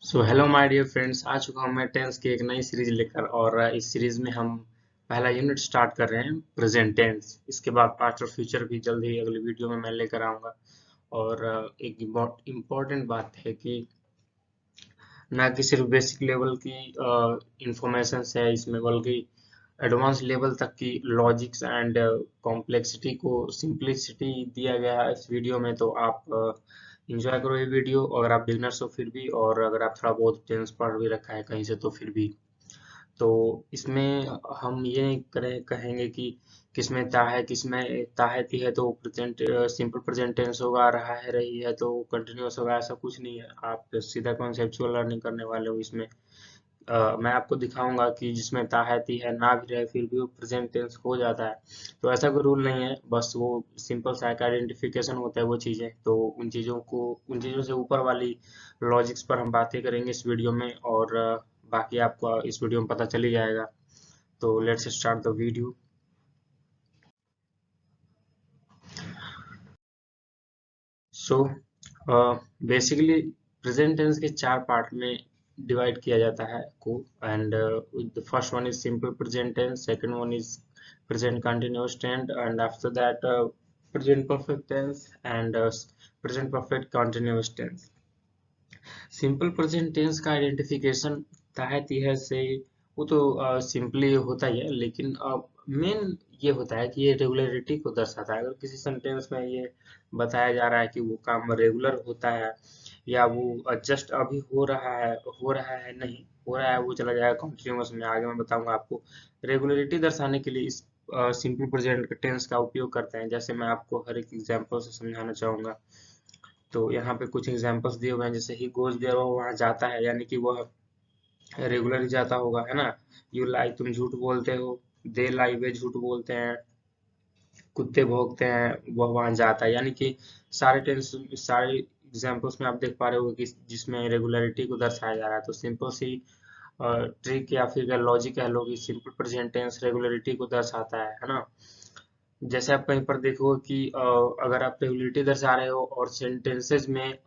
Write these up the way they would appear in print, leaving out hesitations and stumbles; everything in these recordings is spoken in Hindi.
So hello my dear friends, आ चुका हूँ मैं टेंस की एक नई सीरीज लेकर। और इस सीरीज में हम पहला यूनिट स्टार्ट कर रहे हैं प्रेजेंट टेंस। इसके बाद पास्ट और फ्यूचर भी जल्द ही अगली वीडियो में मैं लेकर आऊँगा। और एक इम्पॉर्टेंट बात है कि ना कि सिर्फ बेसिक लेवल की इंफॉर्मेशन है इसमें, बल्कि एडवांस लेवल तक की लॉजिक्स एंड कॉम्प्लेक्सिटी को सिंप्लिसिटी दिया गया है इस वीडियो में। तो आप इंजॉय करो ये वीडियो। अगर आप बिगनर्स हो फिर भी, और अगर आप थोड़ा बहुत टेंस पढ़ भी रखा है कहीं से तो फिर भी। तो इसमें हम ये नहीं कहेंगे कि किसमें ता है, किसमें ता है ती है तो प्रेजेंट सिंपल प्रेजेंट टेंस होगा, रहा है रही है तो कंटिन्यूअस होगा। ऐसा कुछ नहीं है। आप सीधा कॉन्सेप्चुअल लर्निंग करने वाले हो इसमें। मैं आपको दिखाऊंगा कि जिसमें ता है ती है ना भी रहे फिर भी वो प्रेजेंट टेंस हो जाता है। तो ऐसा कोई रूल नहीं है, बस वो सिंपल सा एक आइडेंटिफिकेशन होता है वो चीज़ें। तो उन चीज़ों से ऊपर वाली लॉजिक्स पर हम बातें करेंगे इस वीडियो में। और बाकी आपको इस वीडियो में पता चल ही जाएगा। तो let's start the video. So basically present tense के चार पार्ट में डिवाइड किया जाता है को। And the first one is simple present tense, second one is present continuous tense, and after that present perfect tense and present perfect continuous tense. Simple present tense का आइडेंटिफिकेशन ताहत है से वो तो सिंपली होता ही है, लेकिन मेन ये होता है कि ये रेगुलरिटी को दर्शाता है। अगर किसी सेंटेंस में ये बताया जा रहा है कि वो काम रेगुलर होता है, या वो जस्ट अभी हो रहा है नहीं हो रहा है, वो चला जाएगा कंटिन्यूअस में। आगे मैं बताऊंगा आपको। रेगुलरिटी दर्शाने के लिए इस सिंपल प्रेजेंट टेंस का उपयोग करते हैं, जैसे मैं आपको हर एक एग्जांपल से समझाना चाहूंगा। तो यहाँ पे कुछ एग्जांपल्स दिए हुए हैं, जैसे ही गोज देयर, वो वहाँ जाता है, यानी कि वह रेगुलर ही जाता होगा, है ना। यू लाई, तुम झूठ बोलते हो। दे लाई, वे झूठ बोलते हैं। कुत्ते भौंकते हैं, वह वहाँ जाता है। यानी कि सारे एग्जांपल्स में आप देख पा रहे हो कि जिसमें रेगुलरिटी को दर्शाया जा रहा है। तो सिंपल सी ट्रिक या फिर लॉजिक कह लो कि सिंपल प्रेजेंट टेंस रेगुलरिटी को दर्शाता है ना। जैसे आप कहीं पर देखो कि अगर आप रेगुलरिटी दर्शा रहे हो और सेंटेंसेज में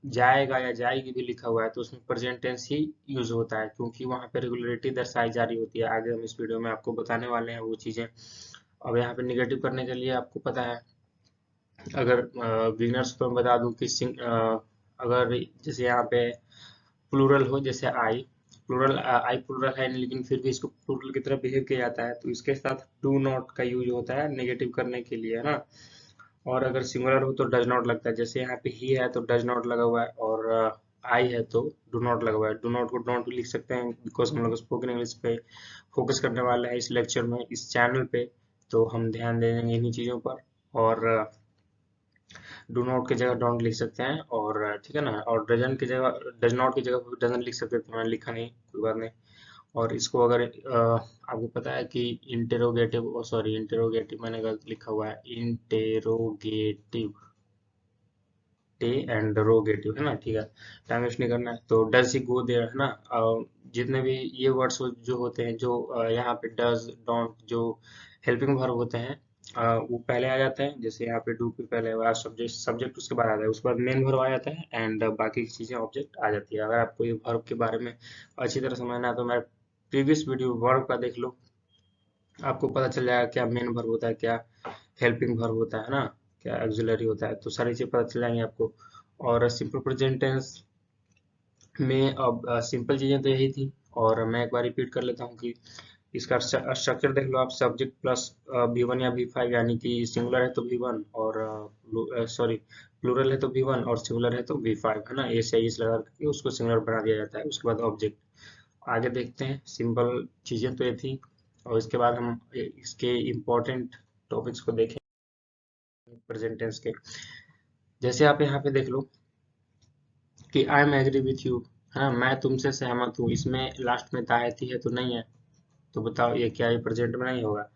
जाएगा या जाएगी भी लिखा हुआ है, तो उसमें प्रेजेंट टेंस ही यूज होता है, क्योंकि वहां पे रेगुलरिटी दर्शाई जा रही होती है। आगे हम इस वीडियो में आपको बताने वाले हैं वो चीजें। अब यहाँ पे निगेटिव करने के लिए आपको पता है, अगर बिगिनर्स को मैं बता दूं कि अगर जैसे यहाँ पे प्लूरल हो, जैसे आई, प्लूरल आई प्लूरल है नहीं, लेकिन फिर भी इसको प्लूरल की तरह बिहेव किया जाता है, तो इसके साथ डू नॉट का यूज होता है नेगेटिव करने के लिए, है ना। और अगर सिंगुलर हो तो डज नॉट लगता है, जैसे यहाँ पे ही है तो डज नॉट लगा हुआ है, और आई है तो डू नॉट लगा हुआ है। डू नॉट को डोंट भी लिख सकते हैं, बिकॉज हम लोग स्पोकन इंग्लिश पे फोकस करने वाले हैं इस लेक्चर में, इस चैनल पे। तो हम ध्यान देंगे इन्हीं चीज़ों पर। और डू नॉट की जगह डोंट लिख सकते हैं, और ठीक है ना। और डजन की जगह, डज नॉट की जगह डजन लिख सकते थे, तो मैंने लिखा नहीं, कोई बात नहीं। और इसको अगर आपको पता है कि इंटेरोगेटिव, सॉरी इंटेरोगेटिव मैंने गलत लिखा हुआ है, इंटेरोगेटिव, टे एंड रोगेटिव, है ना, ठीक है। टाइम वेस्ट नहीं करना है। तो डज ही गो देयर, है ना। जितने भी ये वर्ड्स जो होते हैं, जो यहाँ पे डज डोंट जो हेल्पिंग वर्ब होते हैं, वो पहले आ जाते हैं। जैसे यहाँ पे डू के पहले हुआ सब्जेक्ट, सब्जेक्ट उसके बाद आता है, उसके बाद मेन वर्ब आ जाता है, एंड बाकी की चीजें ऑब्जेक्ट आ जाती है। अगर आपको ये वर्ब के बारे में अच्छी तरह समझना है तो मेरा प्रीवियस वीडियो वर्ब का देख लो, आपको पता चल जाएगा क्या मेन वर्ब होता है, क्या हेल्पिंग वर्ब होता है ना, क्या ऑक्सिलरी होता है। तो सारी चीज पता चल जाएंगी आपको। और सिंपल प्रेजेंट टेंस में अब सिंपल चीजें तो यही थी। और मैं एक बार रिपीट कर लेता हूँ कि इसका स्ट्रक्चर देख लो आप। सब्जेक्ट प्लस V1 या V5, यानी कि सिंगुलर है तो V1, और सॉरी प्लूरल है तो V1, और सिंगुलर है तो V5, है ना। ए से इस लगा करके उसको सिंगुलर बना दिया जाता है। उसके बाद ऑब्जेक्ट। आगे देखते हैं। सिंपल चीजें तो ये थी, और इसके बाद हम इसके इम्पोर्टेंट टॉपिक्स को देखें प्रेजेंट टेंस के। जैसे आप यहाँ पे देख लो कि I am agree with you, है ना, मैं तुमसे सहमत हूँ। इसमें लास्ट में तायती है तो नहीं है। तो बताओ ये क्या, ये प्रेजेंट में नहीं होगा?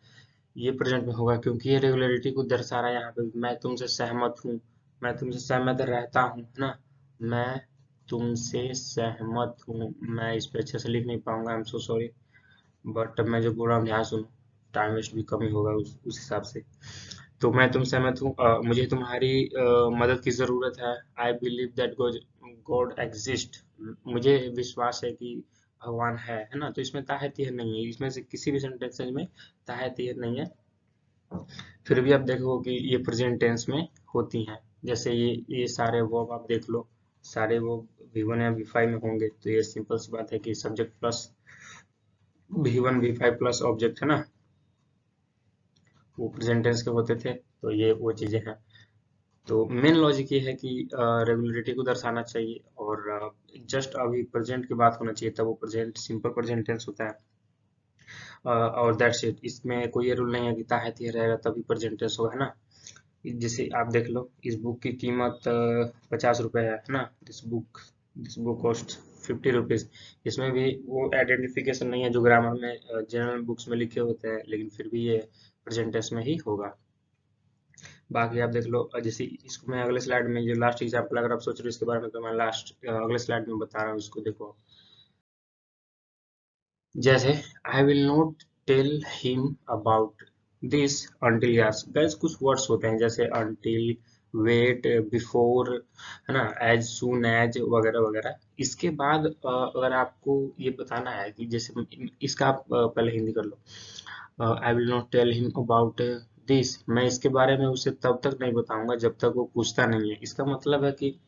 ये प्रेजेंट में होगा, क्योंकि ये रेगुलरिटी को दर्शा रहा है। यहाँ पे मैं तुमसे सहमत हूँ, मैं तुमसे सहमत रहता हूँ, है ना। मैं तुमसे सहमत हूँ। मैं इस पे अच्छे से लिख नहीं पाऊंगा, I am so sorry, but मैं जो बोल रहा हूँ ध्यान सुनो। टाइम वेस्ट भी कम ही होगा उस हिसाब से। तो मैं तुमसे सहमत हूँ, मुझे तुम्हारी मदद की ज़रूरत है। I believe that God exist, मुझे विश्वास है कि भगवान है ना, तो इसमें ताहतीय नहीं है, इसमें से किसी भी सेंटेंस में ताहतीय नहीं है। फिर भी आप देखो कि ये प्रेजेंट टेंस में होती हैं। जैसे ये सारे वर्ब आप देख लो, सारे वो V1 या V5 में होंगे, तो ये सिंपल सी बात है कि subject plus V1 V5 plus object है ना, वो प्रेजेंट टेंस के होते थे। तो ये वो चीजें हैं। तो मेन लॉजिक ये है कि रेगुलरिटी को दर्शाना चाहिए, और जस्ट अभी प्रेजेंट की बात होना चाहिए, तब वो प्रेजेंट सिंपल प्रेजेंट टेंस होता है। और दैट्स इट, इसमें कोई ये रूल नहीं है कि ताहती रहेगा तभी प्रेजेंट टेंस होगा, है ना। जैसे आप देख लो, इस बुक की कीमत 50 रुपए है ना, दिस बुक कॉस्ट 50 रुपीज। इसमें भी वो आइडेंटिफिकेशन नहीं है जो ग्रामर में जनरल बुक्स में लिखे होते हैं, लेकिन फिर भी ये प्रेजेंट टेंस में ही होगा। बाकी आप देख लो, जैसे इसको मैं अगले स्लाइड में, जो लास्ट एग्जाम्पल अगर आप सोच रहे हो इसके बारे में, तो मैं लास्ट अगले स्लाइड में बता रहा हूँ, इसको देखो। जैसे I will not tell him about this until years, गैस कुछ वर्ड्स होते हैं जैसे अंटिल, वेट, बिफोर, है ना, एज सून एज वगैरह वगैरह। इसके बाद अगर आपको ये बताना है कि जैसे इसका आप पहले हिंदी कर लो, I will not tell him about this, मैं इसके बारे में उसे तब तक नहीं बताऊंगा जब तक वो पूछता नहीं है। इसका मतलब है कि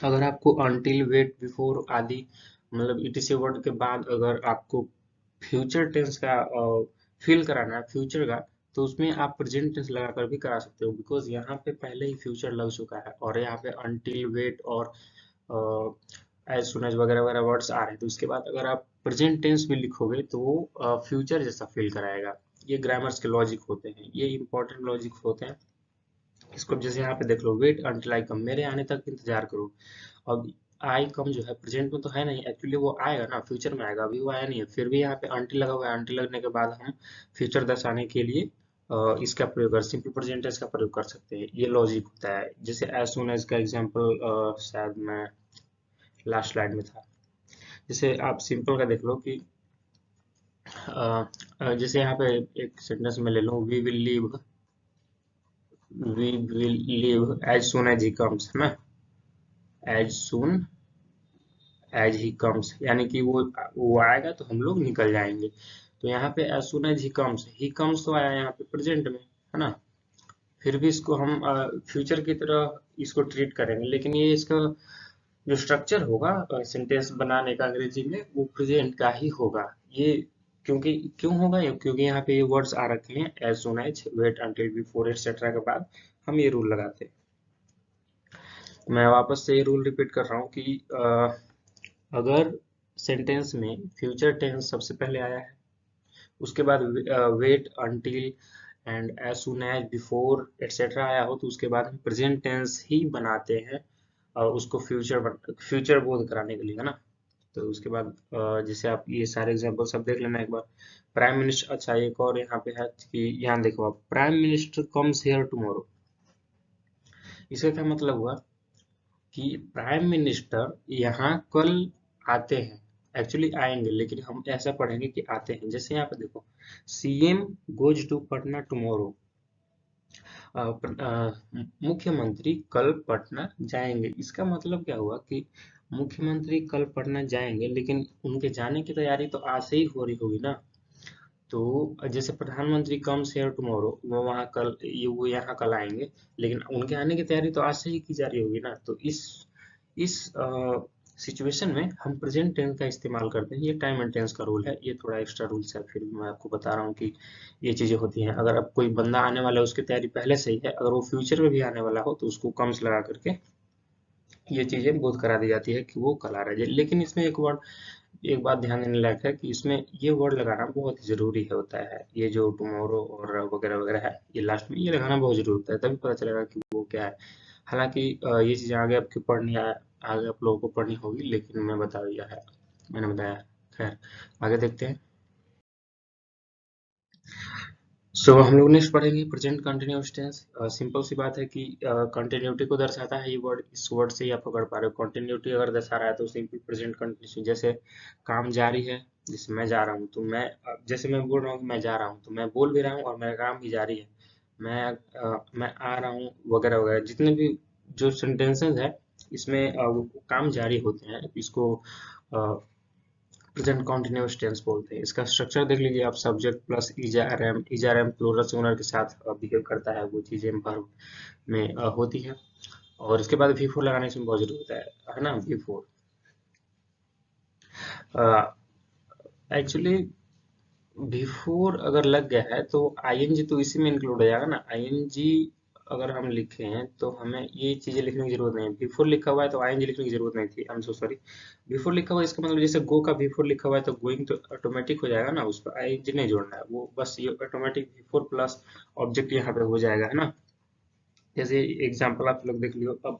अगर आपको अनटिल, वेट, बिफोर आदि मतलब ईटीसी वर्ड के बाद अगर आपको फ्यूचर टेंस का फील कराना है फ्यूचर का, तो उसमें आप प्रेजेंट टेंस लगाकर भी करा सकते हो, बिकॉज यहाँ पे पहले ही फ्यूचर लग चुका है, और यहाँ पे अनटिल, वेट और एज सुन एज वगैरह वगैरह वर्ड्स आ रहे हैं। तो उसके बाद अगर आप प्रेजेंट टेंस भी लिखोगे तो वो फ्यूचर जैसा फील कराएगा। ये ग्रामर्स के लॉजिक होते हैं, ये इंपॉर्टेंट लॉजिक होते हैं। इसको जैसे यहाँ पे देख लो, वेट अंटिल आई कम, मेरे आने तक इंतजार करो। अब आई कम जो है प्रेजेंट में तो है नहीं, एक्चुअली वो आएगा ना, फ्यूचर में आएगा, अभी वो आया नहीं है। फिर भी यहाँ पे अंटिल लगा हुआ है, अंटिल लगने के बाद हम फ्यूचर दर्शाने के लिए इसका प्रयोग कर, सिंपल प्रेजेंट टेंस का प्रयोग कर सकते हैं। ये लॉजिक होता है। जैसे एज सून एज का एग्जांपल शायद मैं लास्ट स्लाइड में था। जैसे आप सिंपल का देख लो कि जैसे यहाँ पे एक सेंटेंस में ले लो, we will live as soon as he comes, है ना, as soon as he comes, यानी कि वो आएगा तो हम लोग निकल जाएंगे। तो यहाँ पे as soon as he comes तो आया यहाँ पे प्रेजेंट में, है ना। फिर भी इसको हम फ्यूचर की तरह इसको ट्रीट करेंगे, लेकिन ये इसका जो स्ट्रक्चर होगा सेंटेंस बनाने का अंग्रेजी में, वो प्रेजेंट का ही होगा। ये क्योंकि क्यों होगा ये, क्योंकि यहाँ पे ये वर्ड्स आ रखे हैं, as soon as, wait until, before etcetera के बाद हम ये रूल लगाते हैं। मैं वापस से ये रूल रिपीट कर रहा हूँ कि अगर सेंटेंस में फ्यूचर टेंस सबसे पहले आया है, उसके बाद wait until and as soon as, before etcetera आया हो, तो उसके बाद हम प्रेजेंट टेंस ही बनाते हैं और उसको फ्यूचर बोध कराने के लिए, है ना। तो उसके बाद जैसे आप ये सारे एग्जांपल सब देख लेना एक बार। प्राइम मिनिस्टर, अच्छा एक और यहाँ पे है कि यहाँ देखो आप, prime minister comes here tomorrow. इसका क्या मतलब हुआ कि प्राइम मिनिस्टर यहाँ कल आते हैं, एक्चुअली आएंगे, लेकिन हम ऐसा पढ़ेंगे कि आते हैं। जैसे यहाँ पे देखो, CM goes to Patna tomorrow, मुख्यमंत्री कल पटना जाएंगे। इसका मतलब क्या हुआ कि मुख्यमंत्री कल पटना जाएंगे, लेकिन उनके जाने की तैयारी तो आज से ही हो रही होगी ना। तो जैसे प्रधानमंत्री कम्स हियर टुमारो, वो यहाँ कल आएंगे, लेकिन उनके आने की तैयारी तो आज से ही की जा रही होगी ना। तो इस सिचुएशन में हम प्रेजेंट टेंस का इस्तेमाल करते हैं। ये टाइम एंड टेंस का रूल है, ये थोड़ा एक्स्ट्रा रूल्स है, फिर भी मैं आपको बता रहा हूँ कि ये चीजें होती हैं। अगर अब कोई बंदा आने वाला है, उसकी तैयारी पहले से ही है, अगर वो फ्यूचर में भी आने वाला हो, तो उसको कम्स लगा करके ये चीजें बोध करा दी जाती है कि वो कल आ रहा है। लेकिन इसमें एक बात ध्यान देने लायक है कि इसमें ये वर्ड लगाना बहुत ही जरूरी है होता है। ये जो टुमारो और वगैरह वगैरह है, ये लास्ट में ये लगाना बहुत जरूरी होता है, तभी पता चलेगा कि वो क्या है। हालांकि ये चीजें आगे आपकी आगे आप लोगों को पढ़नी होगी, लेकिन मैं बता दिया है, मैंने बताया। खैर, आगे देखते हैं। सो हम लोग नेक्स्ट पढ़ेंगे प्रेजेंट कंटिन्यूअस टेंस। सिंपल सी बात है कि कंटिन्यूटी को दर्शाता है ये वर्ड, इस वर्ड से ही आप पकड़ पा रहे हो। कंटिन्यूटी अगर दर्शा रहा है तो सिंपल प्रेजेंट कंटिन्यूस, जैसे काम जारी है, जैसे मैं जा रहा हूँ, तो जैसे मैं बोल रहा हूँ कि मैं जा रहा हूँ, तो मैं बोल भी रहा हूँ और मेरा काम भी जारी है। मैं आ रहा हूँ वगैरह वगैरह, जितने भी जो सेंटेंसेस है इसमें वो काम जारी होते हैं, इसको प्रेजेंट कॉन्टिन्यूअस टेंस बोलते हैं। इसका स्ट्रक्चर देख लीजिए आप, subject plus is are am plural singular के साथ बिहेव करता है, वो चीजें वर्ब में होती है। और इसके बाद वी फोर लगाने से बहुत जरूरी होता है ना। वी फोर एक्चुअली बिफोर अगर लग गया है तो आईएनजी तो इसी में इंक्लूड हो जाएगा ना। आईएनजी अगर हम लिखे हैं तो हमें ये चीजें लिखने की जरूरत नहीं है। बिफोर लिखा हुआ है तो आईएनजी लिखने की जरूरत नहीं थी। I am so sorry. Before लिखा हुआ है इसका मतलब जैसे गो का बिफोर लिखा हुआ है तो गोइंग तो ऑटोमेटिक हो जाएगा ना, उस पर आईएनजी नहीं जोड़ना है, वो बस ये ऑटोमेटिक बिफोर प्लस ऑब्जेक्ट यहाँ पे हो जाएगा, है ना। जैसे एग्जाम्पल आप लोग देख लियो अब,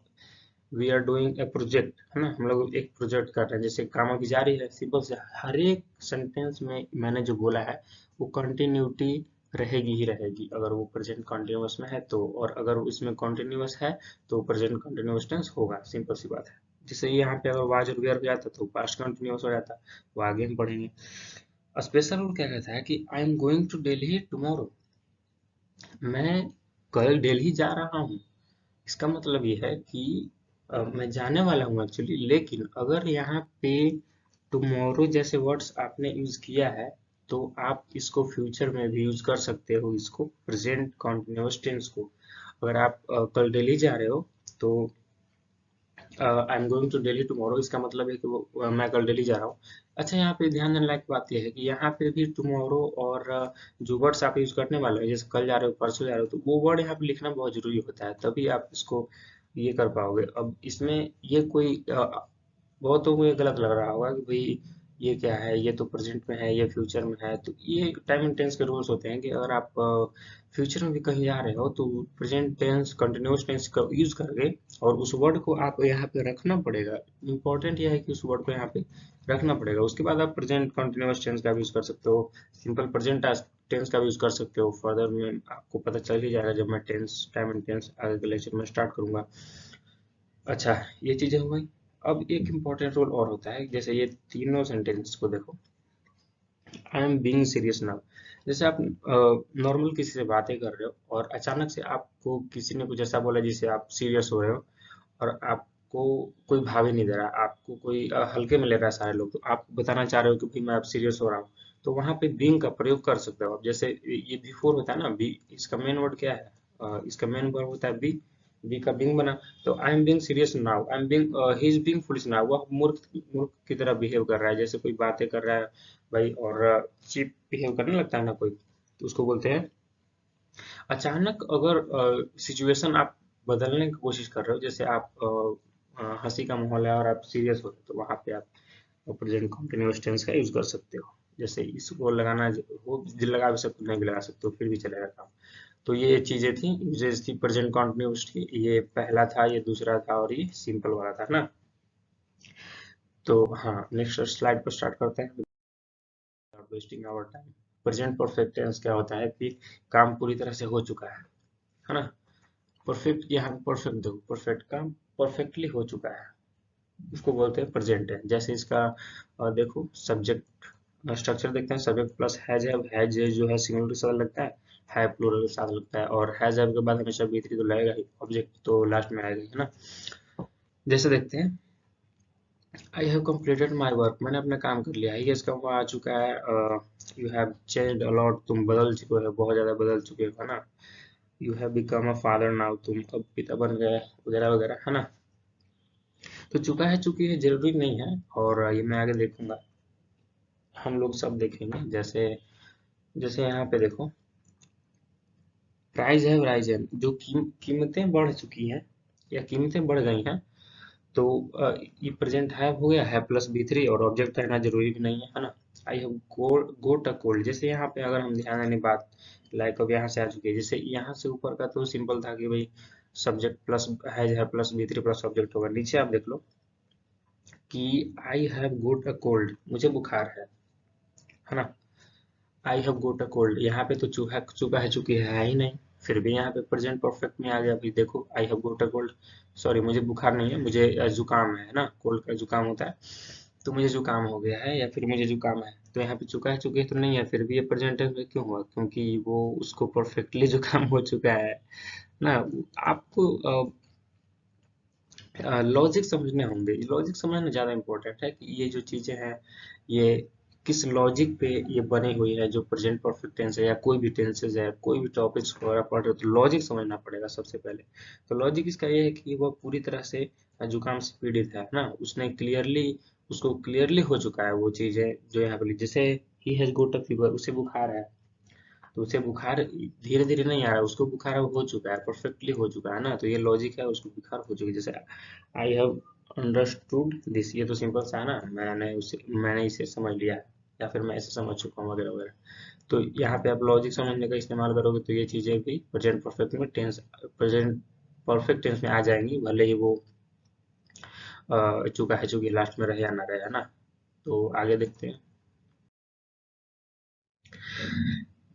we are doing a project, है ना, हम लोग एक प्रोजेक्ट कर रहे हैं, जैसे काम अभी जारी है, सिंपल से हर एक सेंटेंस में मैंने जो बोला है वो कंटिन्यूटी रहेगी ही रहेगी अगर वो प्रेजेंट कंटिन्यूअस में है तो, और अगर इसमें कंटिन्यूअस है तो प्रेजेंट कंटिन्यूअस टेंस होगा, सिंपल सी बात है। जैसे यहाँ पे अगर वाज और वेयर हो जाता तो पास्ट कंटिन्यूअस हो जाता, वो आगे हम पढ़ेंगे। स्पेशल रूल क्या कहता है कि I am going to Delhi tomorrow, मैं कल दिल्ली जा रहा हूँ। इसका मतलब ये है कि मैं जाने वाला हूँ एक्चुअली, लेकिन अगर यहाँ पे टुमारो जैसे वर्ड्स आपने यूज किया है तो आप इसको फ्यूचर में भी यूज कर सकते हो, इसको प्रेजेंट कॉन्टिन्यूअस टेंस को। अगर आप कल दिल्ली जा रहे हो तो I am going to Delhi tomorrow, इसका मतलब है कि मैं कल दिल्ली जा रहा हूँ। अच्छा, यहाँ पे ध्यान देने लायक बात यह है कि यहाँ पे भी टुमारो और जो वर्ड्स आप यूज करने वाले हो, जैसे कल जा रहे हो, परसों जा रहे हो, तो वो वर्ड यहाँ पे लिखना बहुत जरूरी होता है, तभी आप इसको ये कर पाओगे। अब इसमें ये कोई बहुतों को ये गलत लग रहा होगा कि भाई ये क्या है, ये तो प्रेजेंट में है, ये फ्यूचर में है, तो ये टाइम एंड टेंस के रूल्स होते हैं कि अगर आप फ्यूचर में भी कहीं जा रहे हो तो प्रेजेंट टेंस कंटिन्यूअस टेंस का यूज करके और उस वर्ड को आप यहाँ पे रखना पड़ेगा। इंपॉर्टेंट यह है कि उस वर्ड को यहाँ पे रखना पड़ेगा, उसके बाद आप प्रेजेंट कंटिन्यूअस टेंस का भी यूज कर सकते हो, सिंपल प्रेजेंट टेंस का भी यूज कर सकते हो। फर्दर में आपको पता चल ही जाएगा जब मैं टेंस टाइम एंड टेंस आगे के लेक्चर में स्टार्ट करूंगा। अच्छा, ये चीजें हो गई। अब एक इम्पोर्टेंट रोल और होता है, जैसे ये तीनों सेंटेंस को देखो, I am being serious now. जैसे आप नॉर्मल किसी से बातें कर रहे हो और अचानक से आपको किसी ने कुछ ऐसा बोला जिससे आप सीरियस हो रहे हो, और आपको कोई भाव ही नहीं दे रहा, आपको कोई हल्के में ले रहा है सारे लोग, तो आप बताना चाह रहे हो कि भाई मैं अब सीरियस हो रहा हूँ, तो वहां पे बीइंग का प्रयोग कर सकते हो आप। जैसे ये बिफोर होता है ना, बी, इसका मेन वर्ड क्या है, इसका मेन वर्ड होता है बी, बी का बीइंग बना, तो I am being serious now, I am being he is being foolish now, वह मूर्ख मूर्ख की तरह बिहेव कर रहा है। जैसे कोई बातें कर रहा है भाई और चीप बिहेव करने लगता है ना कोई, तो उसको बोलते हैं। अचानक अगर सिचुएशन आप बदलने की कोशिश कर रहे हो, जैसे आप हंसी का माहौल है और आप सीरियस हो रहे हो, तो वहां पे आप प्रेजेंट कंटिन्यूअस टेंस का यूज कर सकते हो। जैसे इसको लगाना हो, लगा भी सकते हो, नहीं भी लगा सकते हो, फिर भी चलेगा काम। तो ये चीजें थी, यूजेस थी प्रेजेंट कंटिन्यूअस की, ये पहला था, ये दूसरा था, और ये सिंपल वाला था ना। तो हाँ, नेक्स्ट स्लाइड पर स्टार्ट करते हैं, wasting our time. Present perfect tense क्या होता है कि काम पूरी तरह से हो चुका है ना। परफेक्ट, यहाँ परफेक्ट देखो, परफेक्ट काम परफेक्टली हो चुका है, उसको बोलते हैं प्रेजेंट टेंस। जैसे इसका देखो सब्जेक्ट स्ट्रक्चर देखते हैं, सब्जेक्ट प्लस हैज जो है सिंगुलर के साथ लगता है प्लूरल के साथ लगता है, और हैज के बाद हमेशा बी3 तो लगेगा ही, ऑब्जेक्ट तो लास्ट में आएगा, है ना। जैसे देखते हैं, I have completed my work, मैंने अपना काम कर लिया है, ये इसका हुआ आ चुका है। यू हैव चेंज्ड अलॉट, तुम बदल चुके हो, बहुत ज्यादा बदल चुके हो, है ना। You have become a father now, तुम अब पिता बन गए, वगैरह वगैरह, है ना। तो चुका है चुकी है जरूरी नहीं है, और ये मैं आगे देखूंगा, हम लोग सब देखेंगे। जैसे जैसे यहाँ पे देखो, प्राइस है राइजन, जो कीमतें बढ़ चुकी हैं या कीमतें बढ़ गई हैं, तो ये प्रेजेंट है हो गया है प्लस बी3, और ऑब्जेक्ट रहना जरूरी भी नहीं है ना। I have got a cold, जैसे यहाँ पे अगर हम ध्यान देने बात, लाइक अब यहाँ से आ चुकी है, जैसे यहाँ से ऊपर का तो सिंपल था कि भाई सब्जेक्ट प्लस है प्लस बी3 प्लस ऑब्जेक्ट होगा। नीचे आप देख लो कि I have got a cold, मुझे बुखार है ना। I have got a cold, यहाँ पे तो चुका है चुकी है ही नहीं, फिर भी यहाँ पे प्रेजेंट परफेक्ट में आ गया। अभी देखो, I have got a cold, sorry मुझे बुखार नहीं है, मुझे जुकाम है ना, कोल्ड का जुकाम होता है, तो मुझे जुकाम हो गया है या फिर मुझे जुकाम है, तो यहाँ पे चुका है चुकी है तो नहीं है, फिर भी ये प्रेजेंट टेंस में क्यों हुआ, क्योंकि वो उसको परफेक्टली जुकाम हो चुका है ना। आपको लॉजिक समझने होंगे। लॉजिक समझना ज़्यादा इम्पोर्टेंट है कि ये जो चीज़ें हैं ये किस लॉजिक पे ये बनी हुई है, जो प्रेजेंट परफेक्ट टेंस है या कोई भी टेंसेज है, कोई भी टॉपिक्स वगैरह पढ़ रहे हो तो लॉजिक समझना पड़ेगा सबसे पहले। तो लॉजिक इसका ये है कि वह पूरी तरह से जुकाम से पीड़ित है ना, उसने क्लियरली उसको क्लियरली हो चुका है वो चीज़ें जो यहाँ पे, जैसे he has goat a fever, उसे बुखार है, तो उसे बुखार धीरे धीरे नहीं आ रहा है, उसको बुखार अब हो चुका है, परफेक्टली हो चुका है ना, तो ये लॉजिक है, उसको बुखार हो चुकी है। जैसे आई हैव अंडरस्टूड दिस, ये तो सिंपल सा है ना, मैंने इसे समझ लिया है, या फिर मैं ऐसे समझ चुका हूँ वगैरह वगैरह। तो यहाँ पे आप लॉजिक समझने का इस्तेमाल करोगे तो ये चीजें भी प्रेजेंट परफेक्ट टेंस में आ जाएंगी, भले ही वो चुका है चूंकि लास्ट में रहे या ना रहे, है ना। तो आगे देखते हैं।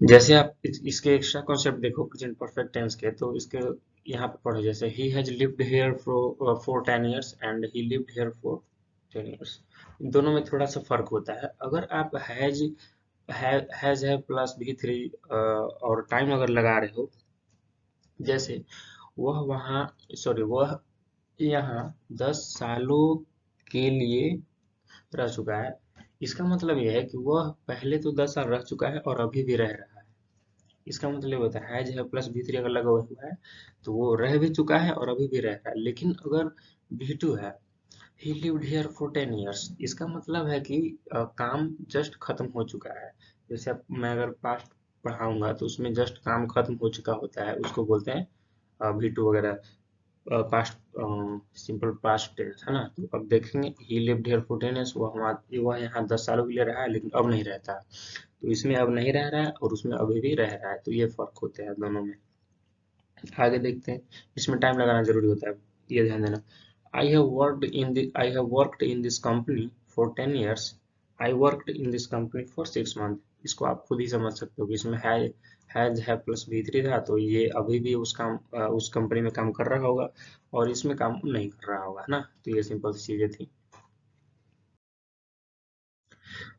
जैसे आप इसके एक्स्ट्रा कॉन्सेप्ट देखो प्रेजेंट परफेक्ट टेंस के, तो इसके यहाँ पे पढ़ो, जैसे he has lived here for 10 years and he lived here for 10 years। इन दोनों में थोड़ा सा फर्क होता है। अगर आप हैज है प्लस भी थ्री और टाइम अगर लगा रहे हो, जैसे वह वहाँ सॉरी वह यहाँ 10 सालों के लिए रह चुका है, इसका मतलब यह है कि वह पहले तो 10 साल रह चुका है और अभी भी रह रहा है। इसका मतलब होता है हैज है प्लस बी थ्री अगर लगा हुआ है तो वो रह भी चुका है और अभी भी रह रहा है। लेकिन अगर बी टू है, ही लिव्ड हियर फॉर 10 years, इसका मतलब है कि काम जस्ट खत्म हो चुका है। जैसे अब मैं अगर पास्ट पढ़ाऊंगा तो उसमें जस्ट काम खत्म हो चुका होता है, उसको बोलते हैं बी टू वगैरह, पास्ट सिंपल पास्ट टेंस, है ना। तो अब देखेंगे ही लिव्ड हियर फॉर 10 years, वह यहाँ 10 सालों के लिए रहा है लेकिन अब नहीं रहता, तो इसमें अब नहीं रह रहा है और उसमें अभी भी रह रहा है, तो ये फर्क होते हैं दोनों में। आगे देखते हैं। इसमें टाइम लगाना जरूरी होता है, ये ध्यान देना। I have worked in this company for 10 years, I worked in this company for 6 month। इसको आप खुद ही समझ सकते हो कि इसमें है प्लस बी थ्री था, तो ये अभी भी उस कंपनी में काम कर रहा होगा और इसमें काम नहीं कर रहा होगा, है ना। तो ये सिंपल सी चीजें थी।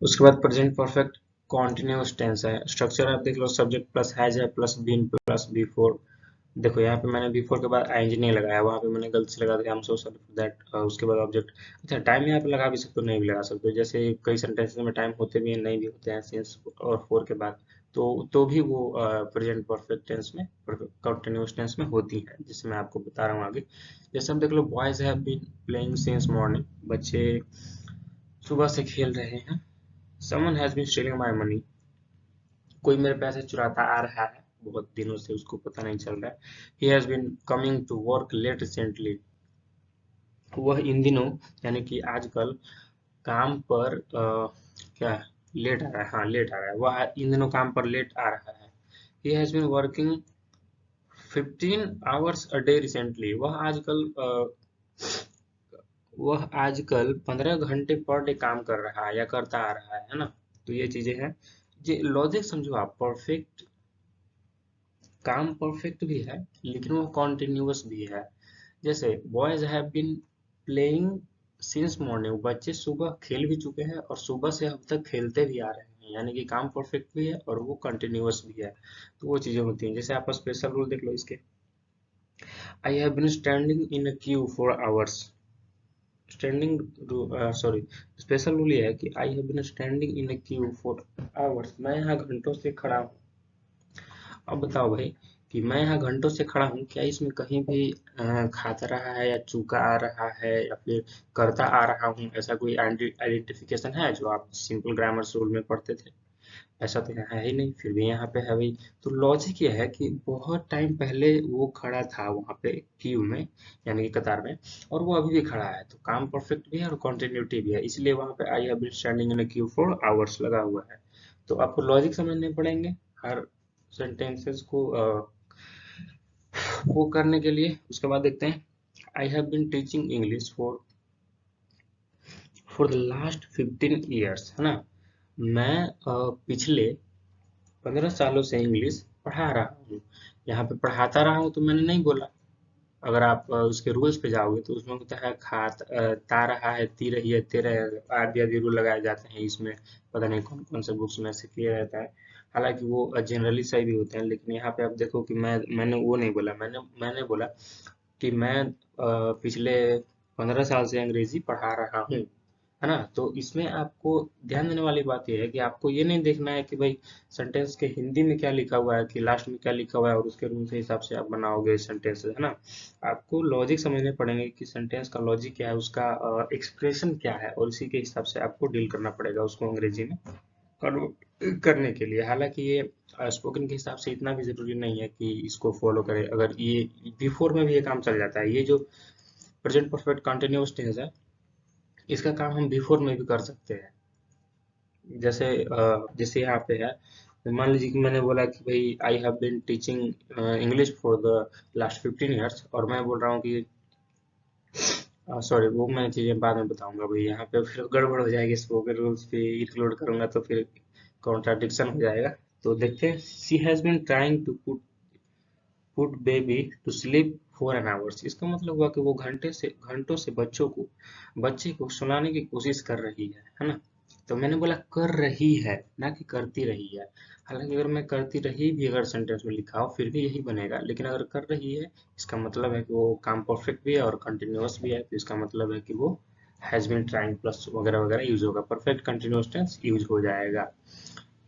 उसके बाद प्रेजेंट परफेक्ट कॉन्टिन्यूअस टेंस है। स्ट्रक्चर आप देख लो, सब्जेक्ट प्लस हैज है प्लस बीन प्लस बिफोर। देखो यहाँ पे मैंने बिफोर के बाद आईएनजी नहीं लगाया, वहाँ पे मैंने गलती से लगा दिया, I am so sorry for that. उसके बाद ऑब्जेक्ट। अच्छा, टाइम यहाँ पे लगा भी सकते हो, नहीं भी लगा सकते हो, जैसे कई सेंटेंसेस में टाइम होते भी हैं नहीं भी होते हैं, सिंस और फोर के बाद, तो भी वो प्रेजेंट परफेक्ट टेंस में कंटिन्यूअस टेंस में होती है, जिससे मैं आपको बता रहा हूँ आगे। जैसे हम देख लो, boys have been playing since morning, बच्चे सुबह से खेल रहे हैं। Someone has been stealing my money, कोई मेरे पैसे चुराता आ रहा है बहुत दिनों से, उसको पता नहीं चल रहा है। He has been coming to work late recently, वह इन दिनों यानी कि आजकल काम पर क्या लेट आ रहा है, हाँ लेट आ रहा है, वह इन दिनों काम पर लेट आ रहा है। He has been working 15 hours a day recently, वह आजकल 15 घंटे पर डे काम कर रहा है या करता आ रहा है ना। तो ये चीजें हैं। ये लॉजिक समझो आप, परफेक्ट काम परफेक्ट भी है लेकिन वो कॉन्टिन्यूअस भी है। जैसे boys have been playing since morning, बच्चे सुबह खेल भी चुके हैं और सुबह से अब तक खेलते भी आ रहे हैं, यानी कि काम परफेक्ट भी है और वो कंटिन्यूअस भी है। तो वो चीजें होती हैं। जैसे आप स्पेशल रूल देख लो इसके, I have been standing in a queue for hours. Standing sorry special rule ये है कि I have been standing in a queue for hours, मैं यहाँ घंटों से खड़ा हूँ। अब बताओ भाई कि मैं यहाँ घंटों से खड़ा हूँ, क्या इसमें कहीं भी खाता रहा है या चूका आ रहा है या फिर करता आ रहा हूँ, ऐसा कोई आइडेंटिफिकेशन है जो आप सिंपल ग्रामर रूल में पढ़ते थे? ऐसा तो यहाँ है ही नहीं, फिर भी यहाँ पे है भाई। तो लॉजिक ये है कि बहुत टाइम पहले वो खड़ा था वहाँ पे क्यू में, यानी कि कतार में, और वो अभी भी खड़ा है, तो काम परफेक्ट भी है और कॉन्टिन्यूटी भी है, इसलिए वहाँ पे I have been standing in a queue for hours लगा हुआ है। तो आपको लॉजिक समझने पड़ेंगे हर सेंटेंसेस को करने के लिए। उसके बाद देखते हैं, I have been teaching English for the last 15 years, है ना। मैं पिछले 15 सालों से इंग्लिश पढ़ा रहा हूँ। यहाँ पे पढ़ाता रहा हूँ तो मैंने नहीं बोला। अगर आप उसके रूल्स पे जाओगे तो उसमें होता है ता रहा है, ती रही है, ते रहे, आदि आदि रूल लगाए जाते हैं इसमें। पता नहीं कौन कौन से बुक्स में ऐसे किया रहता है, हालांकि वो जनरली सही भी होते हैं, लेकिन यहाँ पे आप देखो कि मैंने वो नहीं बोला, मैंने बोला कि मैं पिछले 15 साल से अंग्रेजी पढ़ा रहा हूँ, है ना। तो इसमें आपको ध्यान देने वाली बात यह है कि आपको ये नहीं देखना है कि भाई सेंटेंस के हिंदी में क्या लिखा हुआ है कि लास्ट में क्या लिखा हुआ है और उसके रूल के हिसाब से आप बनाओगे सेंटेंस, है ना। आपको लॉजिक समझने पड़ेंगे कि सेंटेंस का लॉजिक क्या है, उसका एक्सप्रेशन क्या है, और इसी के हिसाब से आपको डील करना पड़ेगा उसको अंग्रेजी में कन्वर्ट करने के लिए। हालांकि ये स्पोकन के हिसाब से इतना भी जरूरी नहीं है कि इसको फॉलो करें। अगर ये बिफोर में भी ये काम चल जाता है, ये जो प्रेजेंट परफेक्ट कंटिन्यूअस टेंस है, इसका काम हम बिफोर में भी कर सकते हैं। जैसे यहाँ पे है, मान लीजिए कि मैंने बोला कि भाई I have been teaching English for the last 15 years, और मैं बोल रहा हूँ कि सॉरी, वो मैं चीजें बाद में बताऊंगा भाई, यहाँ पे फिर गड़बड़ हो जाएगी, स्पोकन रूल्स पे इंक्लूड करूंगा तो फिर कॉन्ट्राडिक्शन हो जाएगा। तो देखते हैं, she has been trying to put baby to sleep for an hours. इसका मतलब हुआ कि वो घंटों से बच्चे को सुलाने की कोशिश कर रही है ना। तो मैंने बोला कर रही है, ना कि करती रही है। हालांकि अगर मैं करती रही भी अगर सेंटेंस में लिखा हो फिर भी यही बनेगा, लेकिन अगर कर रही है इसका मतलब है कि वो काम परफेक्ट भी है और कंटिन्यूअस भी है, तो इसका मतलब है कि वो हैज बीन ट्राइंग प्लस वगैरह वगैरह यूज होगा, परफेक्ट कंटिन्यूअस टेंस यूज हो जाएगा।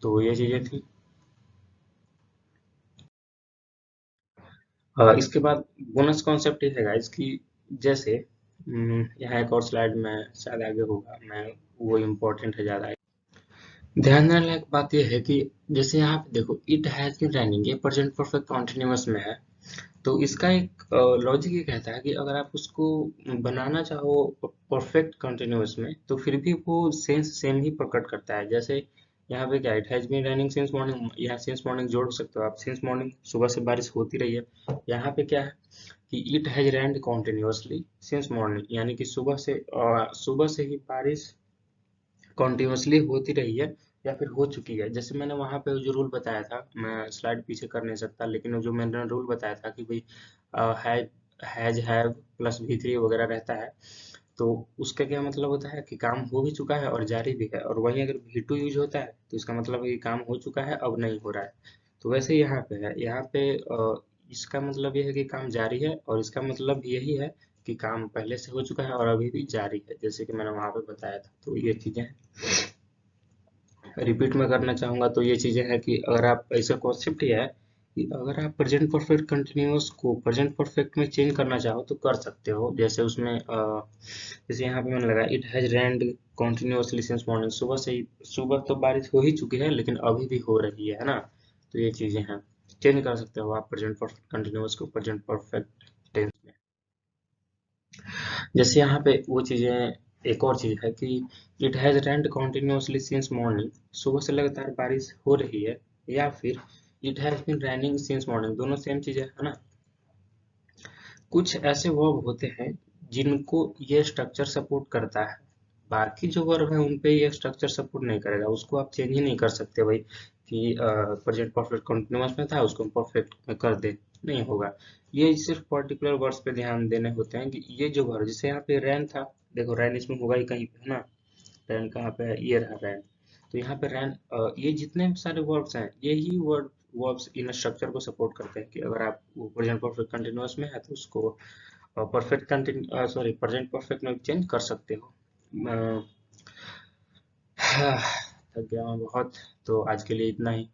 तो ये चीजें थी। इसके बाद बोनस कॉन्सेप्ट ये है गाइस कि जैसे यहाँ एक और स्लाइड में शायद आगे होगा, मैं वो इम्पोर्टेंट है ज़्यादा। ध्यान देने लायक बात यह है कि जैसे यहाँ पे देखो, इट हैज बीन रनिंग, ये प्रेजेंट परफेक्ट कॉन्टिन्यूअस में है। तो इसका एक लॉजिक ये कहता है कि अगर आप उसको बनाना चाहो परफेक्ट कंटिन्यूअस में, तो फिर भी वो सेंस सेम ही प्रकट करता है। जैसे यहाँ पे क्या, it has been running since morning, यहाँ सिंस मॉर्निंग जोड़ सकते हो आप, सिंस मॉर्निंग सुबह से बारिश होती रही है। यहाँ पे क्या है कि it has rand continuously since morning, यानी कि सुबह से ही बारिश कॉन्टिन्यूअसली होती रही है या फिर हो चुकी है। जैसे मैंने वहां पे जो रूल बताया था, मैं स्लाइड पीछे कर नहीं सकता, लेकिन जो मैंने रूल बताया था कि भाई हैज हैव प्लस V3 वगैरह रहता है, तो उसका क्या मतलब होता है कि काम हो भी चुका है और जारी भी है। और वहीं अगर V2 यूज होता है तो इसका मतलब है कि काम हो चुका है, अब नहीं हो रहा है। तो वैसे यहाँ पे है, यहाँ पे इसका मतलब ये है कि काम जारी है, और इसका मतलब यही है कि काम पहले से हो चुका है और अभी भी जारी है, जैसे कि मैंने वहां पे बताया था। तो ये चीजें रिपीट में करना चाहूंगा, तो ये चीजें हैं कि अगर आप ऐसा कॉन्सेप्ट ये है कि अगर आप प्रेजेंट परफेक्ट कंटिन्यूअस को प्रेजेंट परफेक्ट में चेंज करना चाहो तो कर सकते हो। जैसे उसमें जैसे यहाँ पे मैंने लगा, it has rained continuously since morning, सुबह तो बारिश हो ही चुकी है लेकिन अभी भी हो रही है ना। तो ये चीजें हैं, चेंज कर सकते हो आप प्रेजेंट परफेक्ट कंटिन्यूअस को प्रेजेंट परफेक्ट टेंस में। जैसे यहाँ पे वो चीजें, एक और चीज है कि it has rained continuously since morning, सुबह से लगातार बारिश हो रही है, या फिर it has been raining since morning, दोनों सेम चीज है ना। कुछ ऐसे वर्ब होते हैं जिनको ये स्ट्रक्चर सपोर्ट करता है, बाकी जो वर्ब है उन पे ये स्ट्रक्चर सपोर्ट नहीं करेगा, उसको आप चेंज ही नहीं कर सकते भाई कि प्रेजेंट परफेक्ट कंटिन्यूअस में था उसको परफेक्ट में कर दे, नहीं होगा। ये सिर्फ पर्टिकुलर वर्ड्स पे ध्यान देने होते हैं कि ये जो वर्ड, जैसे यहाँ पे रैन था, देखो रैन इसमें होगा ही कहीं पे, है ना। रैन कहाँ पे है, ये रहा रैन। तो यहाँ पे रैन, ये जितने सारे वर्ब्स हैं यही वर्ब्स इन स्ट्रक्चर को सपोर्ट करते हैं कि अगर आप प्रेजेंट परफेक्ट कंटिन्यूअस में है तो उसको perfect continue sorry present perfect में चेंज कर सकते हो। अ, थक गया मैं बहुत, तो आज के लिए इतना ही।